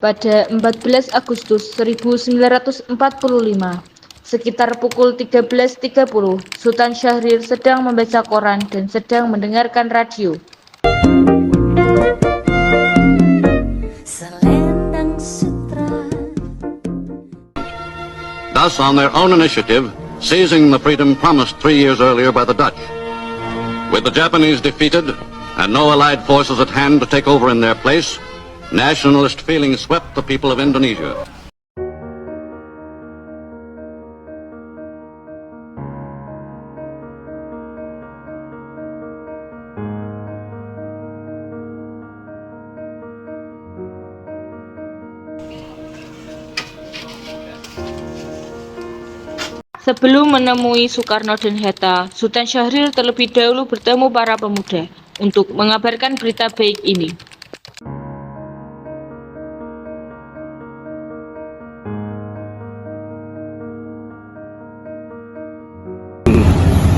Pada 14 Agustus 1945, sekitar pukul 13.30, Sultan Syahrir sedang membaca koran dan sedang mendengarkan radio. Thus, on their own initiative, seizing the freedom promised 3 years earlier by the Dutch. With the Japanese defeated and no Allied forces at hand to take over in their place, nationalist feeling swept the people of Indonesia. Sebelum menemui Soekarno dan Hatta, Sultan Syahrir terlebih dahulu bertemu para pemuda untuk mengabarkan berita baik ini.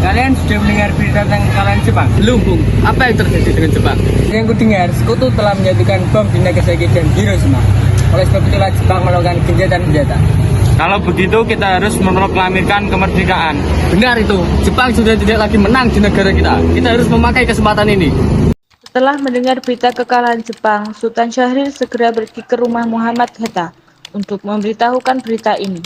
Kalian sudah mendengar berita tentang kekalahan Jepang? Belum, Bung. Apa yang terjadi dengan Jepang? Yang kudengar, Sekutu telah menjatuhkan bom di Nagasaki dan Hiroshima. Oleh sebab itulah Jepang melakukan gencatan senjata. Kalau begitu kita harus memproklamirkan kemerdekaan. Benar itu, Jepang sudah tidak lagi menang di negara kita. Kita harus memakai kesempatan ini. Setelah mendengar berita kekalahan Jepang, Sultan Syahrir segera pergi ke rumah Muhammad Hatta untuk memberitahukan berita ini.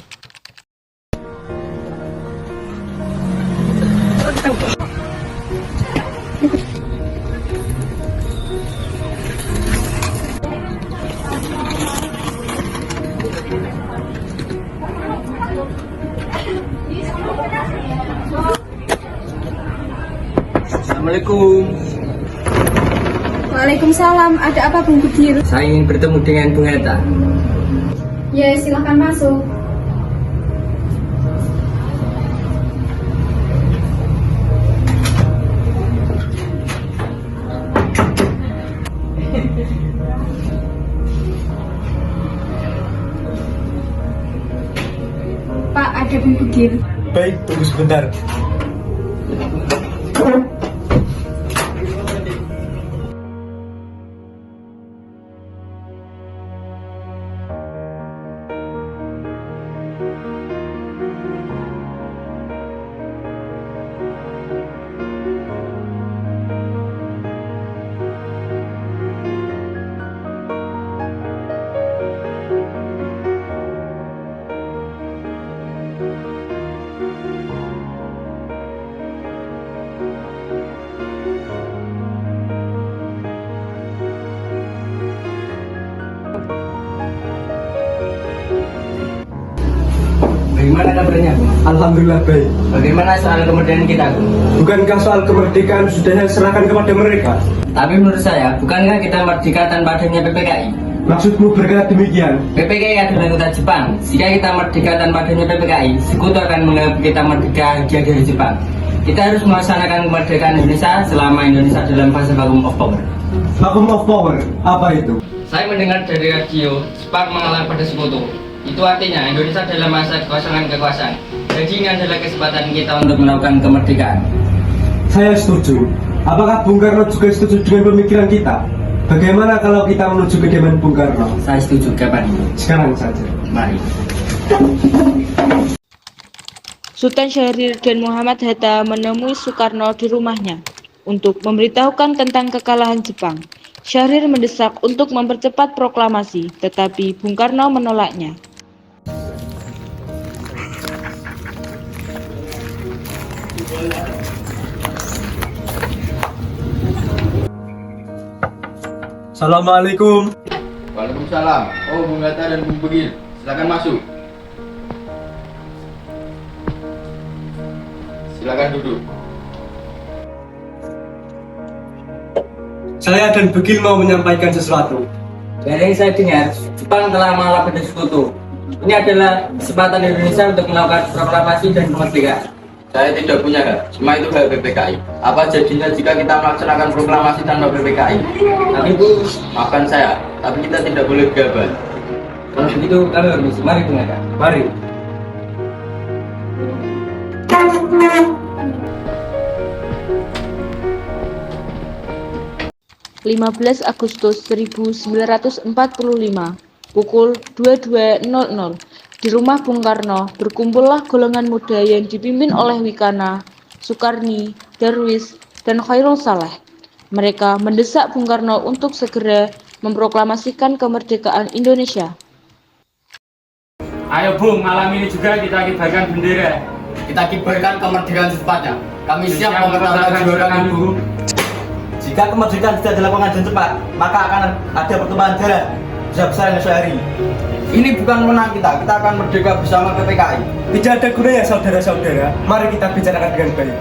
Assalamualaikum. Waalaikumsalam, ada apa Bung Budir? Saya ingin bertemu dengan Bung Hatta. Ya, silahkan masuk. Pak, ada Bung Budir. Baik, tunggu sebentar. Bagaimana kabarnya, Bung? Alhamdulillah baik. Bagaimana soal kemerdekaan kita, Bung? Bukankah soal kemerdekaan sudah serahkan kepada mereka? Tapi menurut saya, bukankah kita merdeka tanpa adanya PPKI? Maksudmu berkata demikian? PPKI adalah anggota Jepang. Jika kita merdeka tanpa adanya PPKI, Sekutu akan menganggap kita merdeka hadiah dari Jepang. Kita harus melaksanakan kemerdekaan Indonesia selama Indonesia dalam fase vacuum of power. Vacuum of power, apa itu? Saya mendengar dari radio, Jepang mengalah pada Sekutu. Itu artinya Indonesia dalam masa kekosongan. Jadi ini adalah kesempatan kita untuk melakukan kemerdekaan. Saya setuju. Apakah Bung Karno juga setuju dengan pemikiran kita? Bagaimana kalau kita menuju kediaman Bung Karno? Saya setuju, kapan ini? Sekarang saja. Mari. Sultan Syahrir dan Muhammad Hatta menemui Soekarno di rumahnya untuk memberitahukan tentang kekalahan Jepang. Syahrir mendesak untuk mempercepat proklamasi, tetapi Bung Karno menolaknya. Assalamualaikum. Waalaikumsalam. Oh, Bung Hatta dan Bung Begil, silakan masuk. Silakan duduk. Saya dan Begil mau menyampaikan sesuatu. Dari yang saya dengar, Jepang telah mengalah pada Sekutu. Ini adalah kesempatan Indonesia untuk melakukan proklamasi dan kemerdekaan. Saya tidak punya hak, semua itu hak PPKI. Apa jadinya jika kita melaksanakan proklamasi tanpa PPKI? Tapi Bu, Maafkan saya, tapi kita tidak boleh gegabah. kalau begitu kami permisi. Mari Bung Hatta. Mari. 15 Agustus 1945, pukul 22.00 di rumah Bung Karno berkumpullah golongan muda yang dipimpin oleh Wikana, Sukarni, Darwis, dan Khairul Saleh. Mereka mendesak Bung Karno untuk segera memproklamasikan kemerdekaan Indonesia. Ayo Bung, malam ini juga kita kibarkan bendera. Kita kibarkan kemerdekaan secepatnya. Kami siap Siap mempertahankan juara Bung. Jika kemerdekaan tidak dilakukan dengan cepat, maka akan ada pertumpahan darah besar-besaran esok hari. Ini bukan menang kita akan merdeka bersama PPKI. Tidak ada gunanya saudara-saudara, mari kita bicarakan dengan baik.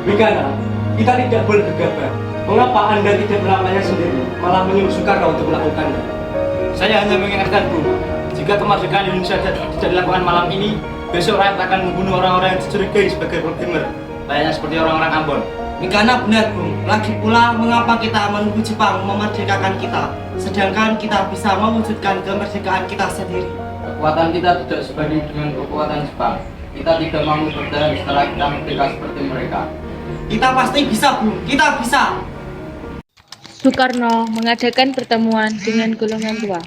Wikana, kita tidak boleh gegabah. Mengapa Anda tidak melakukannya sendiri, malah menyuruh Soekarno untuk melakukannya? Saya hanya mengingatkan Bung, jika kemerdekaan Indonesia tidak dilakukan malam ini, besok rakyat akan membunuh orang-orang yang dicurigai sebagai programmer, layaknya seperti orang-orang Ambon. Wikana benar Bung, lagi pula mengapa kita menunggu Jepang memerdekakan kita, sedangkan kita bisa mewujudkan kemerdekaan kita sendiri. Kekuatan kita tidak sebanding dengan kekuatan Jepang. Kita tidak mampu bertahan setelah kita merdeka seperti mereka. Kita pasti bisa Bung, kita bisa. Soekarno mengadakan pertemuan dengan golongan tua.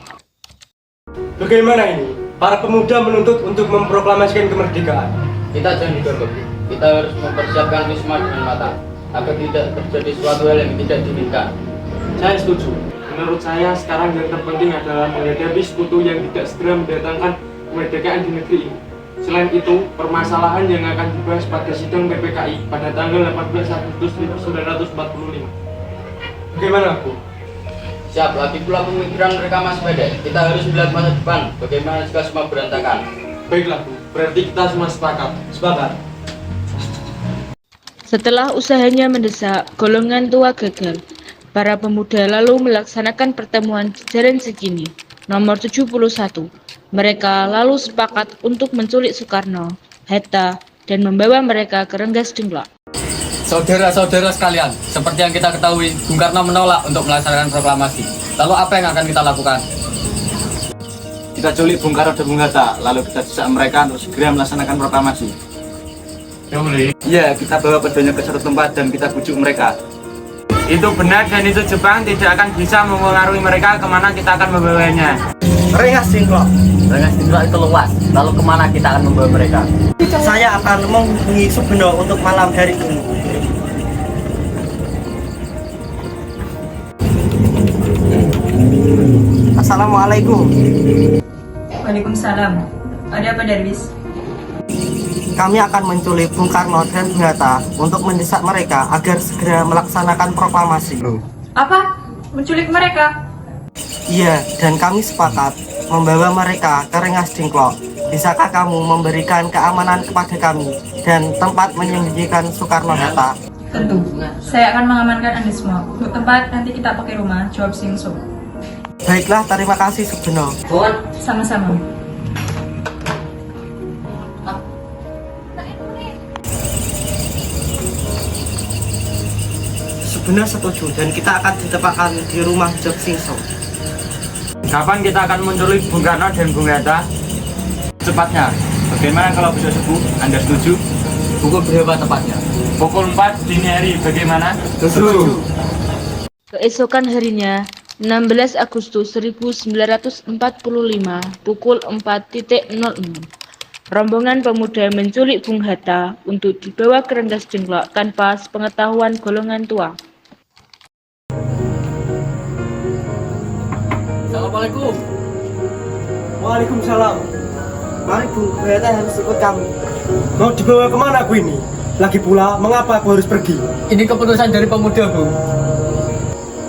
Bagaimana ini? Para pemuda menuntut untuk memproklamasikan kemerdekaan. Kita jangan gegabah. Kita harus mempersiapkan Wisma dengan matang agar tidak terjadi suatu hal yang tidak diinginkan. Saya setuju. Menurut saya sekarang yang terpenting adalah menghadapi sekutu yang tidak segera mendatangkan kemerdekaan di negeri ini. Selain itu, permasalahan yang akan dibahas pada sidang PPKI pada tanggal 18 Agustus 1945. Bagaimana, Bu? Siap, lagi pula pemikiran mereka masih pendek. Kita harus melihat masa depan. Bagaimana jika semua berantakan? Baiklah Bu, berarti kita semua sepakat. Sepakat. Setelah usahanya mendesak, golongan tua gagal. Para pemuda lalu melaksanakan pertemuan jajaran segini, nomor 71. Mereka lalu sepakat untuk menculik Soekarno, Hatta, dan membawa mereka ke Renggas Dengklok. Saudara-saudara sekalian, seperti yang kita ketahui, Bung Karno menolak untuk melaksanakan proklamasi. Lalu apa yang akan kita lakukan? Kita culik Bung Karno dan Bung Hatta, lalu kita desak mereka untuk segera melaksanakan proklamasi. Iya, kita bawa keduanya ke satu tempat dan kita bujuk mereka. Itu benar dan itu Jepang tidak akan bisa mempengaruhi mereka kemana kita akan membawanya. Rengas Dengklok. Rengas Dengklok itu luas, lalu kemana kita akan membawa mereka? Saya akan menghubungi Sugeno untuk malam hari ini. Assalamualaikum. Waalaikumsalam. Ada apa Darwis? Kami akan menculik Bung Karno dan Bung Hatta untuk mendesak mereka agar segera melaksanakan proklamasi. Apa? Menculik mereka? Iya, dan kami sepakat membawa mereka ke Rengas Dengklok. Bisakah kamu memberikan keamanan kepada kami dan tempat menyembunyikan Soekarno Hatta? Tentu. Saya akan mengamankan Anda semua. Untuk tempat nanti kita pakai rumah, jawab Singso. Baiklah, terima kasih Sugeno. Sama-sama. Sugeno setuju dan kita akan ditempatkan di rumah Jok Singso. Kapan kita akan menculik Bung Karno dan Bung Hatta? Cepatnya, bagaimana kalau besok subuh? Anda setuju? Pukul berapa tepatnya? Pukul 4 dini hari, bagaimana? Setuju. Keesokan harinya, 16 Agustus 1945, pukul 4.00. Rombongan pemuda menculik Bung Hatta untuk dibawa ke Renggas Dengklok tanpa sepengetahuan golongan tua. Assalamualaikum. Waalaikumsalam. Mari Bung Hatta harus ikut kami. Mau dibawa kemana aku ini? Lagi pula, mengapa aku harus pergi? Ini keputusan dari pemuda, Bung.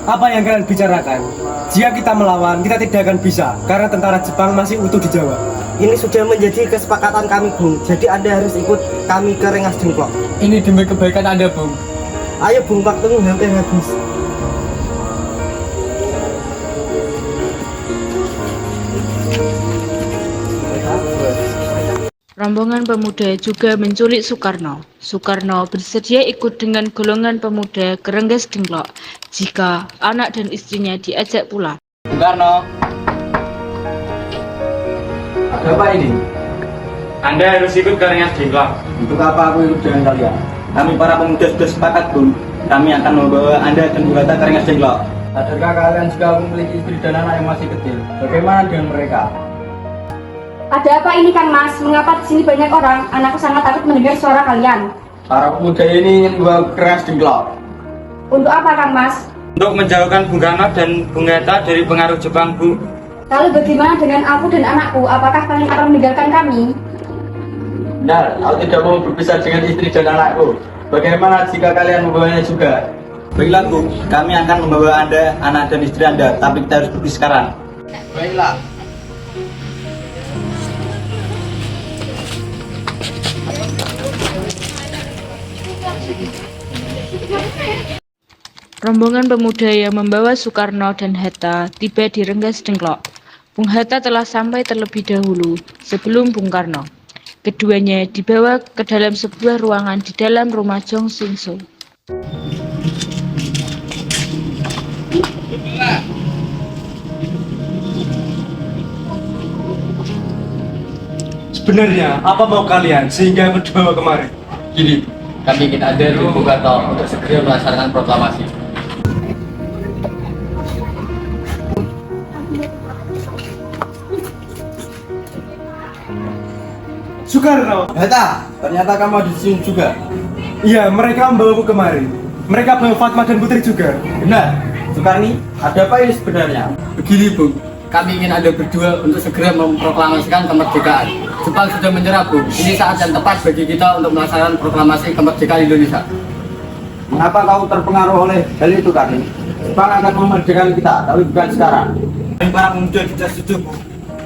Apa yang kalian bicarakan? Jika kita melawan, kita tidak akan bisa, karena tentara Jepang masih utuh di Jawa. Ini sudah menjadi kesepakatan kami Bung. Jadi Anda harus ikut kami ke Rengas Dengklok. Ini demi kebaikan Anda, Bung. Ayo Bung, waktumu hampir habis. Rombongan pemuda juga menculik Soekarno. Soekarno bersedia ikut dengan golongan pemuda ke Renggas Dengklok jika anak dan istrinya diajak pula. Bung Karno. Ada apa ini? Anda harus ikut ke Rengas Dengklok. Untuk apa aku ikut dengan kalian? Kami para pemuda sudah sepakat, Bung. Kami akan membawa Anda dan Bung Hatta ke Rengas Dengklok. Adakah kalian juga memiliki istri dan anak yang masih kecil? Bagaimana dengan mereka? Ada apa ini Kang Mas? Mengapa di sini banyak orang? Anakku sangat takut mendengar suara kalian. Para pemuda ini ingin membawa keras dengklok. Untuk apa Kang Mas? Untuk menjauhkan Bung Karno dan Bung Hatta dari pengaruh Jepang, Bu. Lalu bagaimana dengan aku dan anakku? Apakah kalian akan meninggalkan kami? Ya, aku tidak mau berpisah dengan istri dan anakku. Bagaimana jika kalian membawanya juga? Baiklah Bu, kami akan membawa Anda, anak dan istri Anda, tapi kita harus pergi sekarang. Baiklah. Rombongan pemuda yang membawa Soekarno dan Hatta tiba di Renggas Dengklok. Bung Hatta telah sampai terlebih dahulu sebelum Bung Karno. Keduanya dibawa ke dalam sebuah ruangan di dalam rumah Jong Sing So. Sebenarnya apa mau kalian sehingga berdoa kemari? Gini, kami ingin ada di Bung Karno untuk segera melaksanakan proklamasi. Soekarno. Hatta, ternyata kamu di sini juga. Iya, mereka membawaku kemari. Mereka bawa Fatma dan Putri juga. Benar, Soekarni, ada apa ini sebenarnya? Begini, Bung. Kami ingin Anda berdua untuk segera memproklamasikan kemerdekaan. Jepang sudah menyerah, Bung. Ini saat yang tepat bagi kita untuk melaksanakan proklamasi kemerdekaan Indonesia. Mengapa kau terpengaruh oleh hal itu, Karni? Jepang akan memerdekakan kita, tapi bukan sekarang. Kami para pemuda tidak setuju Bu.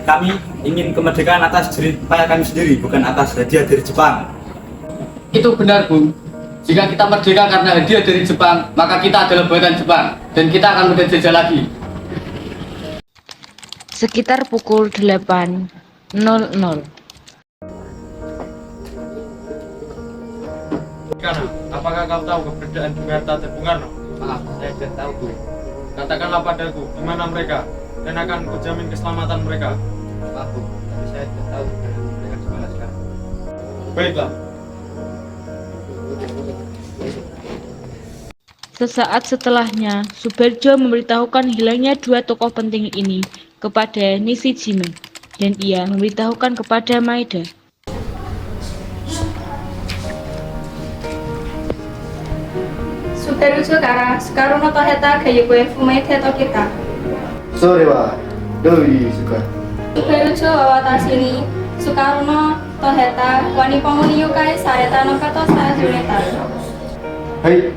Kami ingin kemerdekaan atas jerih payah kami sendiri, bukan atas hadiah dari Jepang. Itu benar, Bung. Jika kita merdeka karena hadiah dari Jepang, maka kita adalah buatan Jepang dan kita akan menjajah lagi. Sekitar pukul 8.00. Karno, apakah kau tahu keberadaan Bung Hatta dan Bung Karno? Maaf, saya tidak tahu, Bu. Katakanlah padaku, di mana mereka, dan akan kujamin keselamatan mereka. Maaf, Bu. Tapi saya tidak tahu mereka di mana sekarang. Baiklah. Sesaat setelahnya, Subarjo memberitahukan hilangnya dua tokoh penting ini kepada Nishijime, dan ia memberitahukan kepada Maeda. Suterujo kara, Soekarno to Hatta gayakue fumaide to kita. それはどういう意味か。 Suterujo wawatashi ni Soekarno to Hatta wani pamuni yokai sareta no kato sarajuneta. はい、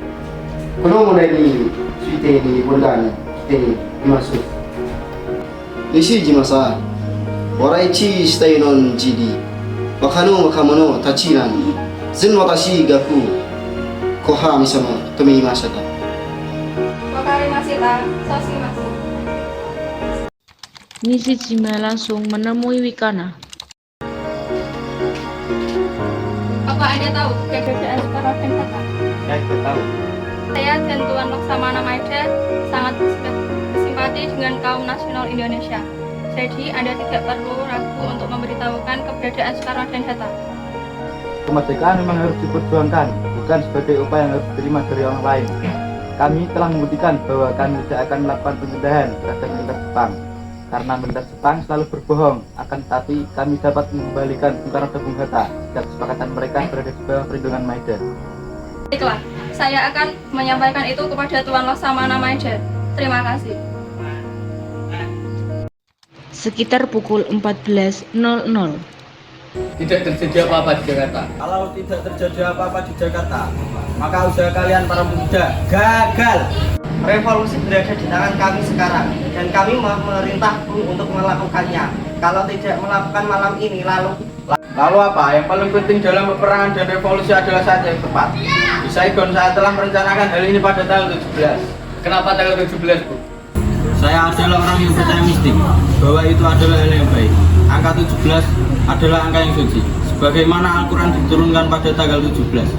この問題についてにボルダーに来ています。西島さん、笑いちしたいのじり、若者たちらに、全私が小浜さんも止めました。 Wakarimashita, sosimasu. Nishijime langsung menemui Wikana. Apa Anda tahu keberadaan Soekarno dan Hatta? Saya tidak tahu. Saya dan Tuan Laksamana Maeda sangat bersimpati dengan kaum nasional Indonesia. Jadi Anda tidak perlu ragu untuk memberitahukan keberadaan Soekarno dan Hatta. Kemerdekaan memang harus diperjuangkan, bukan sebagai upaya yang harus diterima dari orang lain. Kami telah membuktikan bahwa kami tidak akan melakukan pemindahan terhadap militer Jepang. Karena militer Jepang selalu berbohong, akan tetapi kami dapat mengembalikan Soekarno dan Bung Hatta jika kesepakatan mereka berada di bawah perlindungan Maeda. Baiklah, saya akan menyampaikan itu kepada Tuan Laksamana Maeda. Terima kasih. Sekitar pukul 14.00. Tidak terjadi apa-apa di Jakarta. Kalau tidak terjadi apa-apa di Jakarta, maka usaha kalian para pemuda gagal. Revolusi berada di tangan kami sekarang, dan kami memerintah untuk melakukannya. Kalau tidak melakukan malam ini, lalu apa? Yang paling penting dalam peperangan dan revolusi adalah saat yang tepat. Di Saigon saya telah merencanakan hal ini pada tanggal 17. Kenapa tanggal 17, Bu? Saya adalah orang yang percaya mistik, bahwa itu adalah hal yang baik. Angka 17 adalah angka yang suci, sebagaimana Al-Quran diturunkan pada tanggal 17.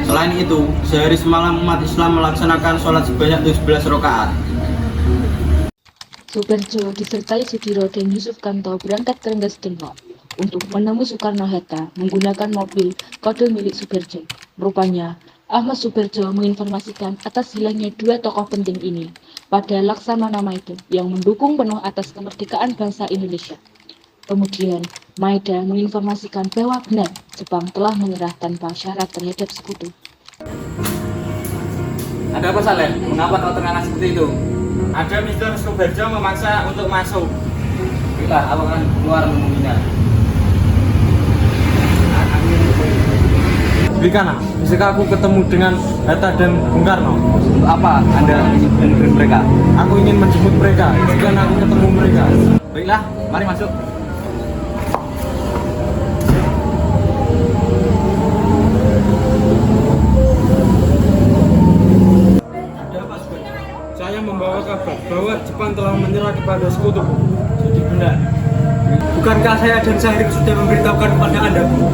Selain itu, sehari semalam umat Islam melaksanakan sholat sebanyak 17 rakaat. Subarjo disertai Sudiro dan Yusuf Kanto berangkat ke Renggas Dengklok untuk menemui Soekarno Hatta menggunakan mobil kode milik Subarjo. Rupanya Ahmad Suberjo menginformasikan atas hilangnya dua tokoh penting ini pada Laksamana Maida yang mendukung penuh atas kemerdekaan bangsa Indonesia. Kemudian, Maida menginformasikan bahwa benar Jepang telah menyerah tanpa syarat terhadap sekutu. Ada apa Saleh? Mengapa kau terengah seperti itu? Ada Mr. Suberjo memaksa untuk masuk. Baiklah, aku akan keluar menemuinya. Bikana, bisakah aku ketemu dengan Hatta dan Bung Karno? Untuk apa Anda ingin menemui mereka? Aku ingin menjemput mereka jika aku ketemu mereka. Baiklah, mari masuk. Saya membawa kabar bahwa Jepang telah menyerah kepada sekutu. Jadi benar. Bukankah saya dan Syahrir sudah memberitahukan kepada Anda, Bu?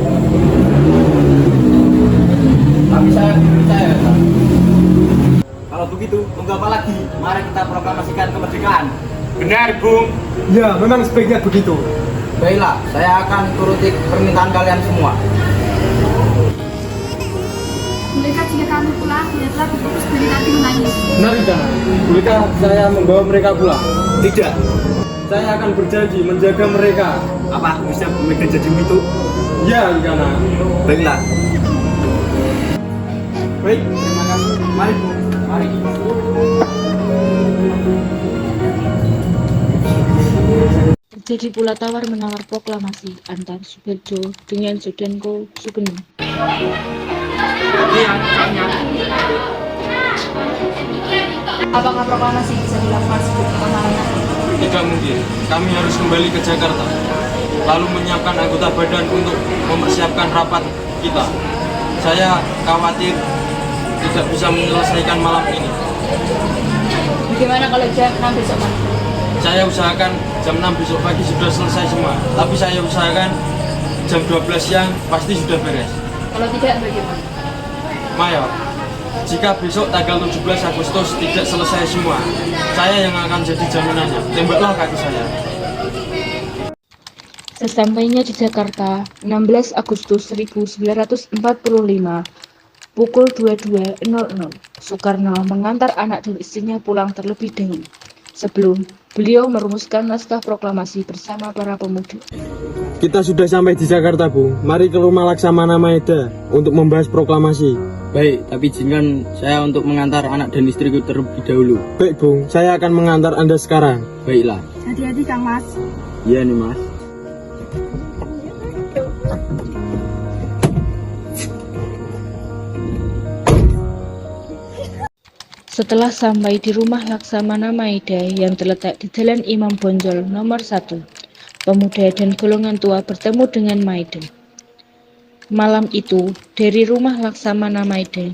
Tapi saya tidak percaya. Kalau begitu, tunggu apa lagi? Mari kita proklamasikan kemerdekaan. Benar, Bung. Ya, memang sebaiknya begitu. Baiklah, saya akan turuti permintaan kalian semua. Mereka jika kami pulang, lihatlah berfokus dari nanti menangis. Benar, Bikana. Bolehkah saya membawa mereka pulang? Tidak. Saya akan berjanji menjaga mereka. Apa aku bisa memegang janjimu itu? Ya, Bikana. Baiklah. Baik, terima kasih. Mari, Bu. Mari. Terjadi pula tawar-menawar proklamasi antar Suberjo dengan Sudenko Sugeng. Apakah proklamasi bisa dilakukan sebelum malam nanti? Tidak mungkin. Kami harus kembali ke Jakarta. Lalu menyiapkan anggota badan untuk mempersiapkan rapat kita. Saya khawatir tidak bisa menyelesaikan malam ini. Bagaimana kalau jam 6 besok pagi? Saya usahakan jam 6 besok pagi sudah selesai semua. Tapi saya usahakan jam 12 siang pasti sudah beres. Kalau tidak, bagaimana? Mayor, jika besok tanggal 17 Agustus tidak selesai semua, saya yang akan jadi jaminannya. Tembaklah kaki saya. Sesampainya di Jakarta, 16 Agustus 1945, pukul 22.00, Soekarno mengantar anak dan istrinya pulang terlebih dahulu, sebelum beliau merumuskan naskah proklamasi bersama para pemuda. Kita sudah sampai di Jakarta, Bu. Mari ke rumah Laksamana Maida untuk membahas proklamasi. Baik, tapi izinkan saya untuk mengantar anak dan istriku terlebih dahulu. Baik, Bung. Saya akan mengantar Anda sekarang. Baiklah. Hati-hati Kang Mas. Iya nih, Mas. Setelah sampai di rumah Laksamana Maida yang terletak di Jalan Imam Bonjol nomor 1, pemuda dan golongan tua bertemu dengan Maida. Malam itu, dari rumah Laksamana Maida,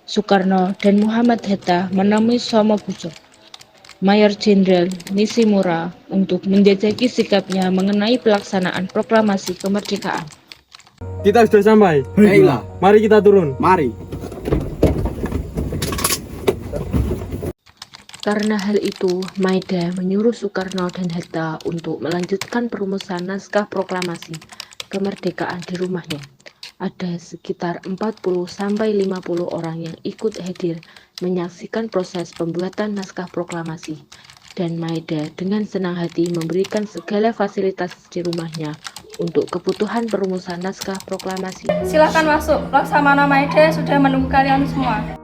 Soekarno dan Muhammad Hatta menemui Somobujo, Mayor Jenderal Nishimura, untuk menjajaki sikapnya mengenai pelaksanaan proklamasi kemerdekaan. Kita sudah sampai. Baiklah. Mari kita turun. Mari. Karena hal itu, Maida menyuruh Soekarno dan Hatta untuk melanjutkan perumusan naskah proklamasi kemerdekaan di rumahnya. Ada sekitar 40-50 orang yang ikut hadir menyaksikan proses pembuatan naskah proklamasi, dan Maida dengan senang hati memberikan segala fasilitas di rumahnya untuk kebutuhan perumusan naskah proklamasi. Silahkan masuk, Laksamana Maida sudah menunggu kalian semua.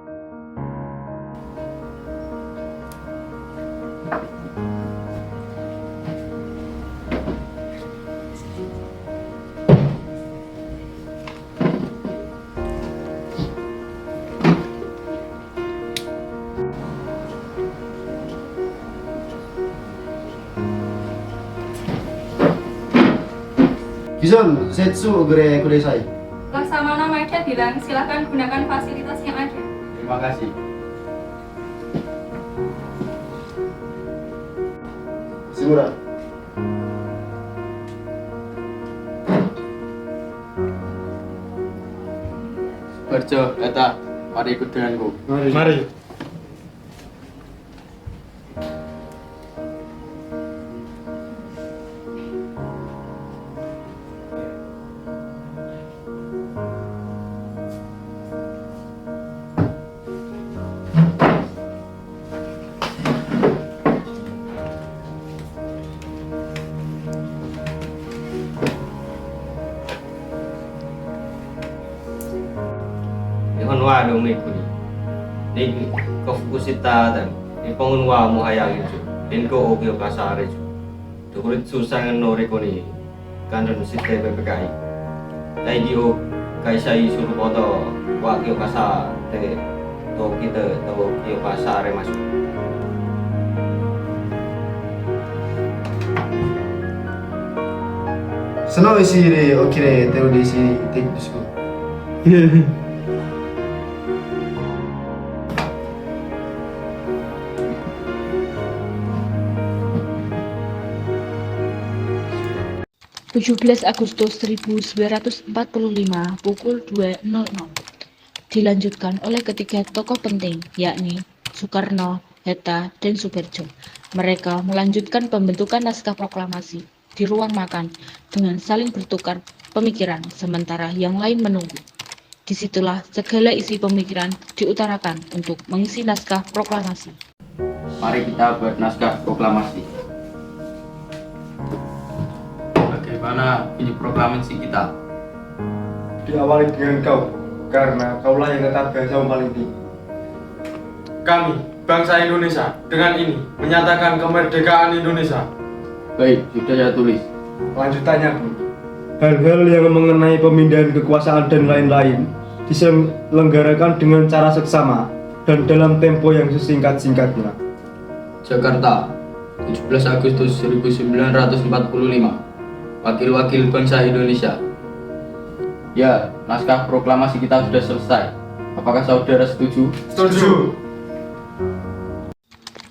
Gizon, setsu ogure kudasai. Laksamana Maida bilang silahkan gunakan fasilitas yang ada. Terima kasih. Segura. Berjo, Eta, mari ikut denganku. Mari. wa dong nih kuni. Nih kofukusita dan nih pengun wa mo hayang itu. Inko oke kasar itu. Tukurit susah nore kuni. Kandan sistem PPKI. Lagi o kaisa suruh foto wa kyo kasar te to kita to kyo kasar masuk. Senang isi re okire teo di si take to school. (17 Agustus 1945 pukul 2.00) dilanjutkan oleh ketiga tokoh penting, yakni Soekarno, Hatta, dan Soekarjo. Mereka melanjutkan pembentukan naskah proklamasi di ruang makan dengan saling bertukar pemikiran, sementara yang lain menunggu. Disitulah segala isi pemikiran diutarakan untuk mengisi naskah proklamasi. Mari kita buat naskah proklamasi. Bagaimana bunyi proklamasi kita? Diawali dengan kau, karena kaulah yang tetap bahasa paling tinggi. Kami, bangsa Indonesia, dengan ini menyatakan kemerdekaan Indonesia. Baik, sudah saya tulis. Lanjutannya, Bu. Hal-hal yang mengenai pemindahan kekuasaan dan lain-lain diselenggarakan dengan cara seksama dan dalam tempo yang sesingkat-singkatnya. Jakarta, 17 Agustus 1945. Wakil-wakil bangsa Indonesia. Ya, naskah proklamasi kita sudah selesai. Apakah saudara setuju? Setuju.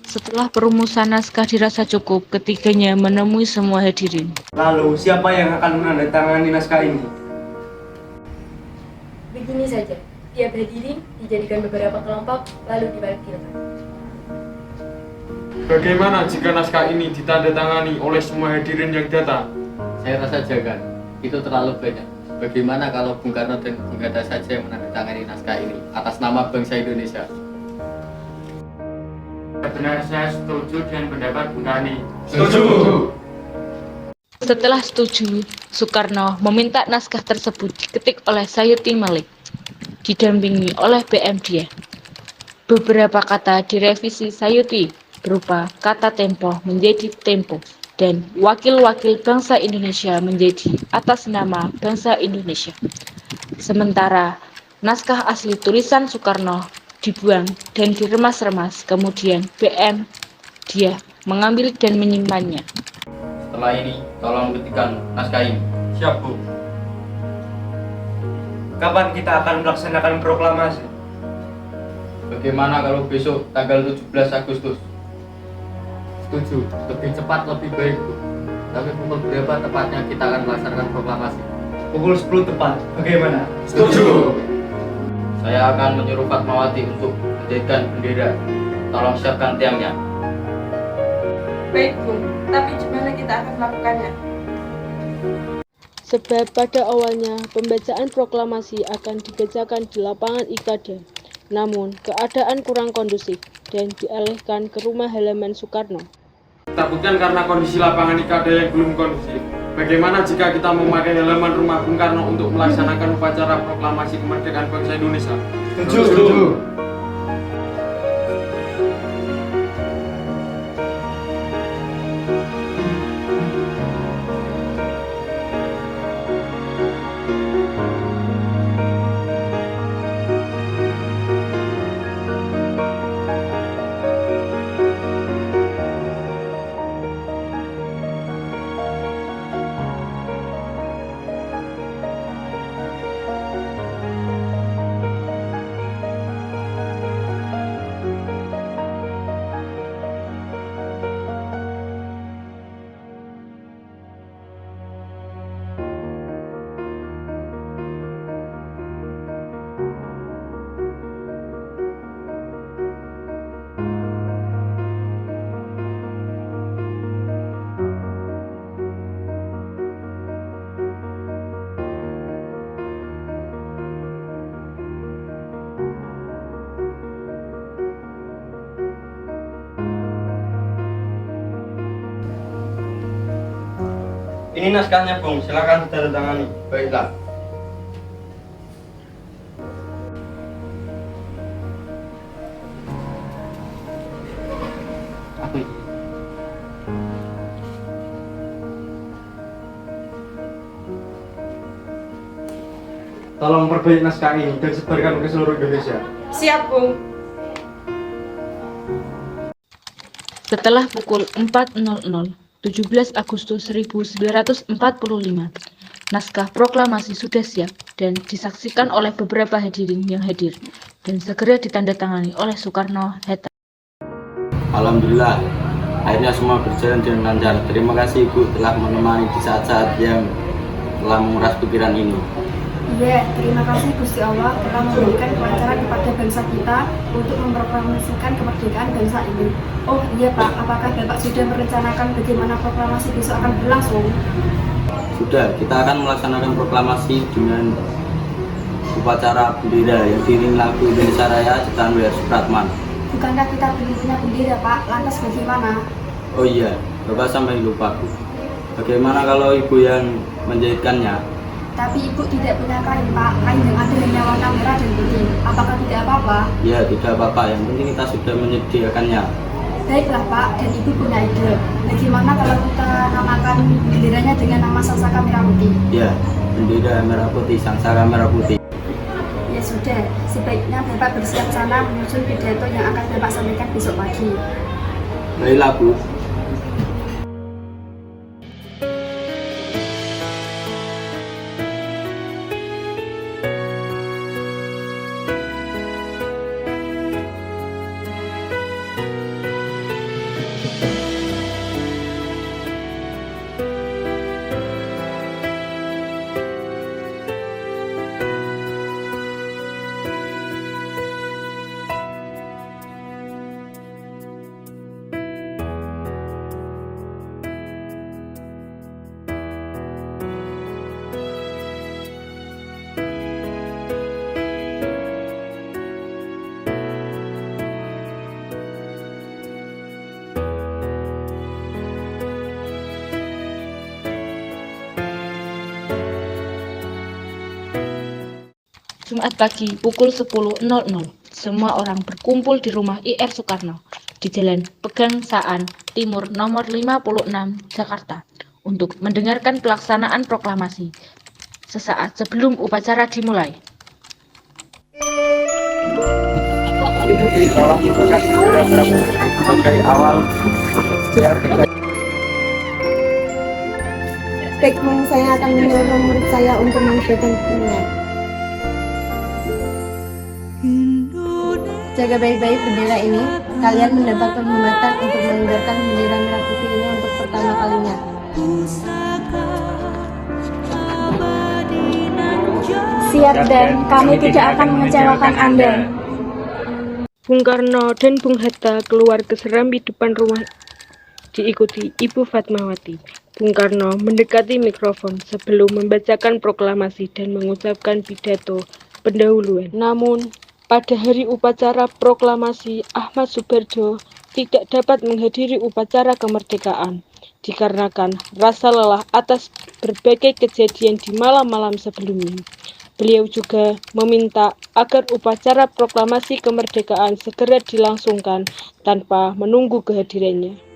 Setelah perumusan naskah dirasa cukup, ketiganya menemui semua hadirin. Lalu, siapa yang akan menandatangani naskah ini? Begini saja, tiap hadirin dijadikan beberapa kelompok lalu diwakilkan. Bagaimana jika naskah ini ditandatangani oleh semua hadirin yang datang? Saya rasa jangan, itu terlalu banyak. Bagaimana kalau Bung Karno dan Bung Hatta saja yang menandatangani naskah ini atas nama bangsa Indonesia? Benar, saya setuju dengan pendapat Bung Karni. Setuju. Setelah setuju, Soekarno meminta naskah tersebut diketik oleh Sayuti Malik, didampingi oleh BM Diah. Beberapa kata direvisi Sayuti, berupa kata tempo menjadi tempo, dan wakil-wakil bangsa Indonesia menjadi atas nama bangsa Indonesia. Sementara naskah asli tulisan Soekarno dibuang dan diremas-remas, kemudian BM Diah mengambil dan menyimpannya. Setelah ini, tolong ketikkan naskah ini. Siap, Bu. Kapan kita akan melaksanakan proklamasi? Bagaimana kalau besok tanggal 17 Agustus? Setuju, lebih cepat lebih baik, Bu. Tapi pukul berapa tepatnya kita akan melaksanakan proklamasi? Pukul 10 tepat. Bagaimana? Setuju. Saya akan menyuruh Fatmawati untuk mendirikan bendera. Tolong siapkan tiangnya. Baik, Bung. Tapi gimana kita akan melakukannya? Sebab pada awalnya pembacaan proklamasi akan dikerjakan di lapangan Ikada. Namun keadaan kurang kondusif dan dialihkan ke rumah halaman Soekarno. Takutkan karena kondisi lapangan Ikada yang belum kondusif. Bagaimana jika kita memakai halaman rumah Bung Karno untuk melaksanakan upacara proklamasi kemerdekaan bangsa Indonesia? Setuju. Ini naskahnya, Bung. Silakan ditandatangani. Baiklah. tolong perbaiki naskah ini dan sebarkan ke seluruh Indonesia. Siap, Bung. Setelah pukul 4.00, 17 Agustus 1945, naskah proklamasi sudah siap dan disaksikan oleh beberapa hadirin yang hadir dan segera ditandatangani oleh Soekarno-Hatta. Alhamdulillah, akhirnya semua berjalan dengan lancar. Terima kasih Ibu telah menemani di saat-saat yang telah menguras pikiran ini. Iya, terima kasih Gusti Allah telah memberikan kelancaran kepada bangsa kita untuk memproklamasikan kemerdekaan bangsa ini. Oh iya Pak, apakah Bapak sudah merencanakan bagaimana proklamasi besok akan berlangsung? Sudah, kita akan melaksanakan proklamasi dengan upacara bendera yang diiringi lagu Indonesia Raya ciptaan W.R. Supratman. Bukankah kita belum punya bendera Pak? Lantas bagaimana? Oh iya, Bapak sampai lupa Bu. Bagaimana kalau Ibu yang menjahitkannya? Tapi Ibu tidak punya kain Pak, kain yang ada hanya warna merah dan putih. Apakah tidak apa-apa? Ya, tidak apa-apa, yang penting kita sudah menyediakannya. Baiklah Pak, dan Ibu punya ide. Bagaimana kalau kita namakan benderanya dengan nama Sangsaka Merah Putih? Ya, bendera merah putih, Sangsaka Merah Putih. Ya sudah, sebaiknya Bapak bersiap sana menyusun pidato yang akan Bapak sampaikan besok pagi. Baiklah Bu. Jumat pagi pukul 10.00, semua orang berkumpul di rumah Ir Soekarno di Jalan Pegangsaan Timur nomor 56 Jakarta untuk mendengarkan pelaksanaan proklamasi sesaat sebelum upacara dimulai. Baik, saya akan menyuruh murid saya untuk mengajarkan dunia. Jaga baik-baik bendera ini. Kalian mendapat penghormatan untuk mengibarkan bendera merah putih ini untuk pertama kalinya. Siap dan kami tidak akan mengecewakan Anda. Bung Karno dan Bung Hatta keluar ke serambi depan rumah diikuti Ibu Fatmawati. Bung Karno mendekati mikrofon sebelum membacakan proklamasi dan mengucapkan pidato pendahuluan. Namun, pada hari upacara proklamasi, Ahmad Subarjo tidak dapat menghadiri upacara kemerdekaan dikarenakan rasa lelah atas berbagai kejadian di malam-malam sebelumnya. Beliau juga meminta agar upacara proklamasi kemerdekaan segera dilangsungkan tanpa menunggu kehadirannya.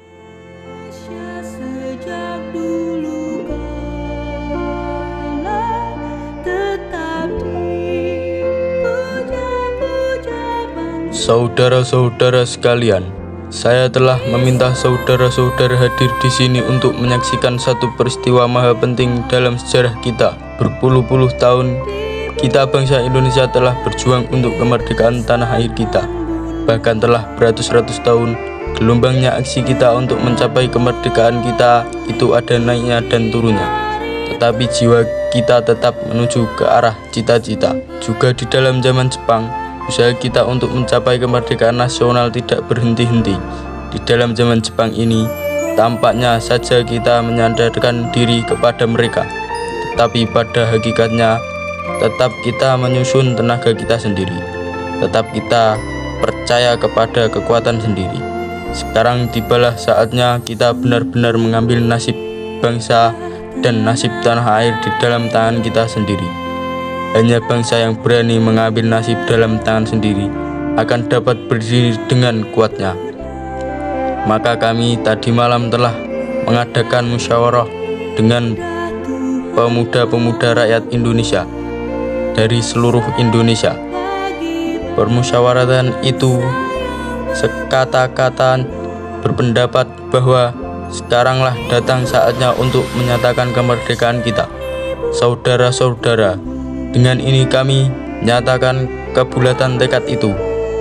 Saudara-saudara sekalian, saya telah meminta saudara-saudara hadir di sini untuk menyaksikan satu peristiwa maha penting dalam sejarah kita. Berpuluh-puluh tahun, kita bangsa Indonesia telah berjuang untuk kemerdekaan tanah air kita. Bahkan telah beratus-ratus tahun, gelombangnya aksi kita untuk mencapai kemerdekaan kita itu ada naiknya dan turunnya. Tetapi jiwa kita tetap menuju ke arah cita-cita. Juga di dalam zaman Jepang, usaha kita untuk mencapai kemerdekaan nasional tidak berhenti-henti. Di dalam zaman Jepang ini, tampaknya saja kita menyandarkan diri kepada mereka, tetapi pada hakikatnya tetap kita menyusun tenaga kita sendiri. Tetap kita percaya kepada kekuatan sendiri. Sekarang tibalah saatnya kita benar-benar mengambil nasib bangsa dan nasib tanah air di dalam tangan kita sendiri. Hanya bangsa yang berani mengambil nasib dalam tangan sendiri akan dapat berdiri dengan kuatnya. Maka kami tadi malam telah mengadakan musyawarah dengan pemuda-pemuda rakyat Indonesia. dari seluruh Indonesia. Permusyawaratan itu sekata-kata berpendapat bahwa sekaranglah datang saatnya untuk menyatakan kemerdekaan kita. Saudara-saudara, dengan ini kami nyatakan kebulatan tekad itu.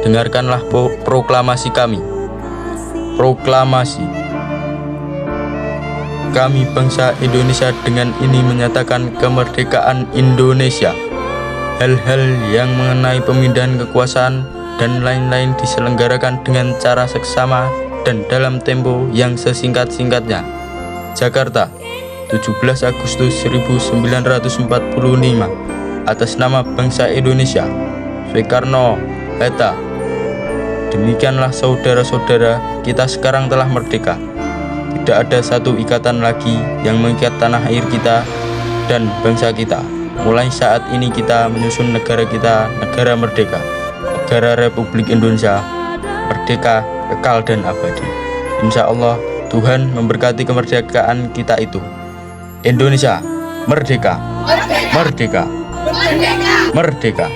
Dengarkanlah proklamasi kami. Proklamasi. Kami bangsa Indonesia dengan ini menyatakan kemerdekaan Indonesia. Hal-hal yang mengenai pemindahan kekuasaan dan lain-lain diselenggarakan dengan cara seksama dan dalam tempo yang sesingkat-singkatnya. Jakarta, 17 Agustus 1945. Atas nama bangsa Indonesia, Soekarno-Hatta. Demikianlah saudara-saudara, kita sekarang telah merdeka. Tidak ada satu ikatan lagi yang mengikat tanah air kita dan bangsa kita. Mulai saat ini kita menyusun negara kita, negara merdeka, negara Republik Indonesia, merdeka, kekal dan abadi. Insya Allah Tuhan memberkati kemerdekaan kita itu. Indonesia merdeka, merdeka, merdeka, merdeka.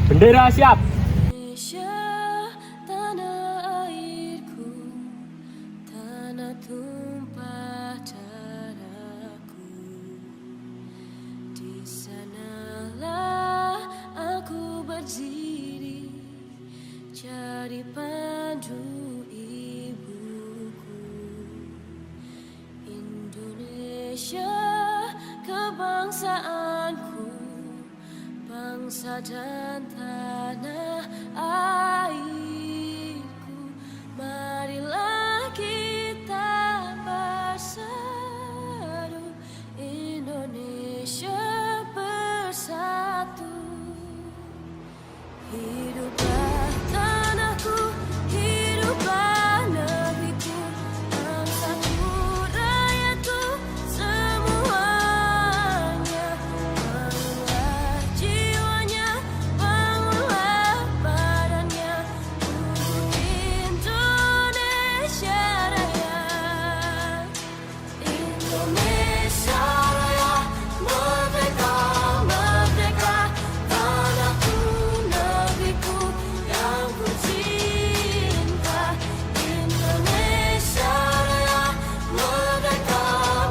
Bendera siap. Tanah airku, tanah tumpah darahku. Di sanalah aku berdiri, jadi pandu ibuku. Indonesia kebangsaanku, bangsa dan tanah airku. Marilah kita bersatu, Indonesia bersatu. Hiduplah tanahku, hiduplah negeriku, bangsaku, rakyatku, semuanya. Bangunlah jiwanya, bangunlah badannya, untuk Indonesia Raya. Indonesia Raya, merdeka, merdeka, tanahku, negeriku yang ku cinta. Indonesia Raya, merdeka,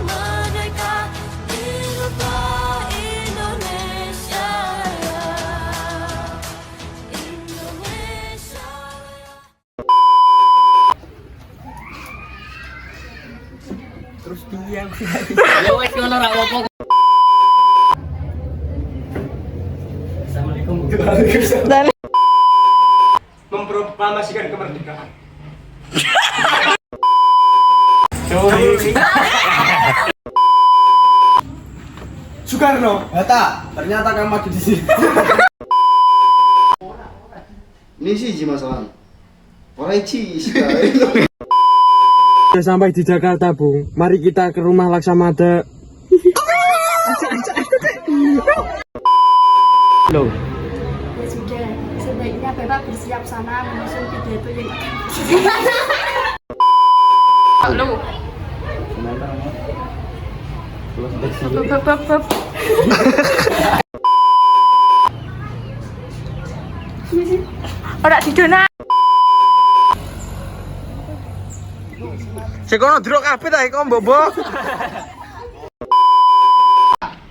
merdeka, hiduplah Indonesia Raya. Indonesia Raya. Terus tinggi yang ya wes ngono ra apa-apa. Assalamualaikum. Memproklamasikan kemerdekaan. Soekarno, Hatta, ternyata kamu maju di sini. Ini sih masalah. Orang sudah. Sudah sampai di Jakarta, Bung. Mari kita ke rumah Laksamada. Loh. Ya sudah, sebaiknya Bapak bersiap sana menyusun pidato yang akan Lu. Ora didona. Sekono drok kabeh ta iki Bobo.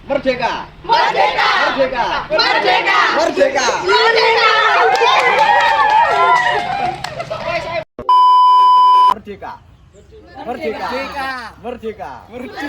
Merdeka! Merdeka! Merdeka! Merdeka! Merdeka! Merdeka! Merdeka! Merdeka! Merdeka! Merdeka!